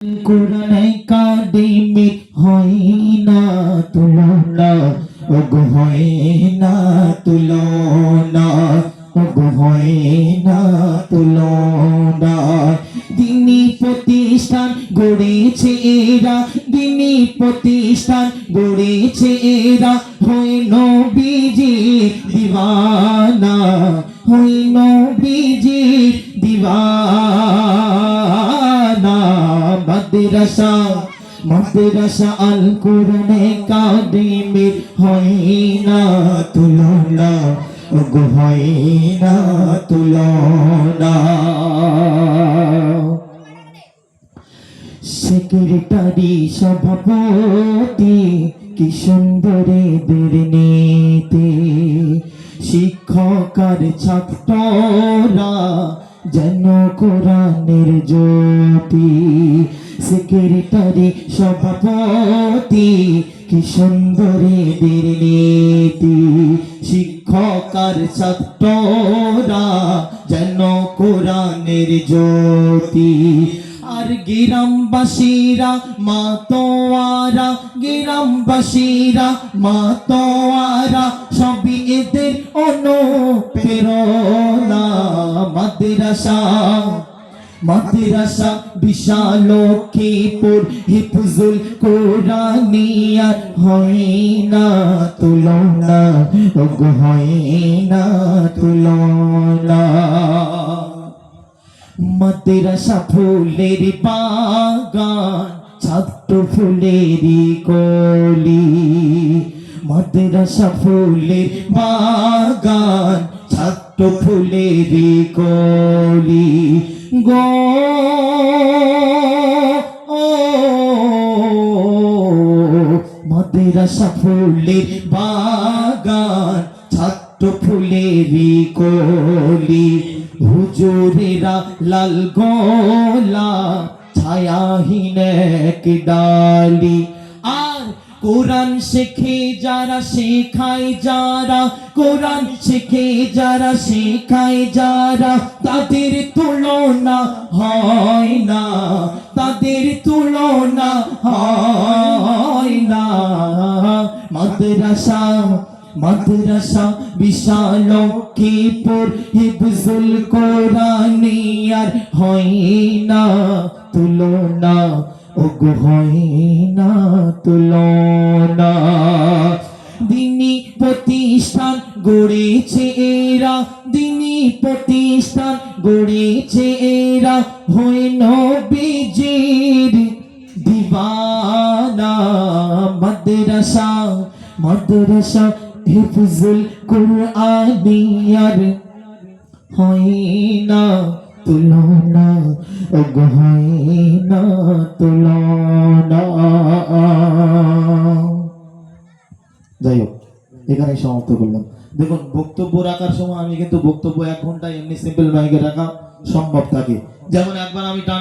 কোরআন academy হয় না তুলনা, ওগো হয় না তুলনা, ওগো হয় না তুলনা। দিনী প্রতিষ্ঠান গড়েছে এরা, দিনী প্রতিষ্ঠান গড়েছে এরা, হয় নবীজির দিওয়ানা, হয় নবীজির দিওয়ানা। মাদ্রাসা মাদ্রাসা আল কোরআন একাডেমির হয় না তুলনা, ওগো হয় না তুলনা। সেক্রেটারি সভাপতি কি সুন্দরীদের নীতি, শিক্ষক আর ছাত্ররা যেন কোরআনের জ্যোতি। সেক্রেটারি সভাপতি কি সুন্দরীদের নীতি, শিক্ষক আর ছাত্ররা যেন কোরআনের জ্যোতি। আর গ্রামবাসীরা মাতোয়ারা, গ্রামবাসীরা মাতোয়ারা সবই এদের অনুপ্রেরণা। মাদ্রাসা মাদ্রাসা বিশালক্ষীপুর হিফজুল কোরআনিয়ার হয় না তুলনা, ওগো হয় না তুলনা। মাদ্রাসা ফুলের বাগান, ছাত্র ফুলেরই কলি। মাদ্রাসা ফুলের বাগান, ছাত্র ফুলেরই কলি গো। মাদ্রাসা ফুলের বাগান, ছাত্র ফুলেরই কলি। হুজুরেরা লাল গোলা, ছায়াহীন এক ডালি। আর কোরআন শেখে যারা, শেখায় যারা, কোরআন শেখে যারা, শেখায় যারা, তাদের তুলনা হয় না, তাদের তুলনা হয় না। মাদ্রাসা মাদ্রাসা বিশালক্ষীপুর হিফজুল কোরআনিয়ার হয় না তুলনা, ওগো হয় না তুলনা। দিনী প্রতিষ্ঠান গড়েছে এরা, দিনী প্রতিষ্ঠান গড়েছে এরা, হয় নবীজির দিওয়ানা। মাদ্রাসা মাদ্রাসা হিফজুল কোরআনিয়ার হয় না তুলনা, ওগো হয় না তুলনা। যাই হোক, এখানে সমাপ্ত করলাম। দেখুন, বক্তব্য রাখার সময় আমি কিন্তু বক্তব্য 1 ঘন্টা এমনি সিম্পল মাইকে রাখা সম্ভব থাকে। যেমন একবার আমি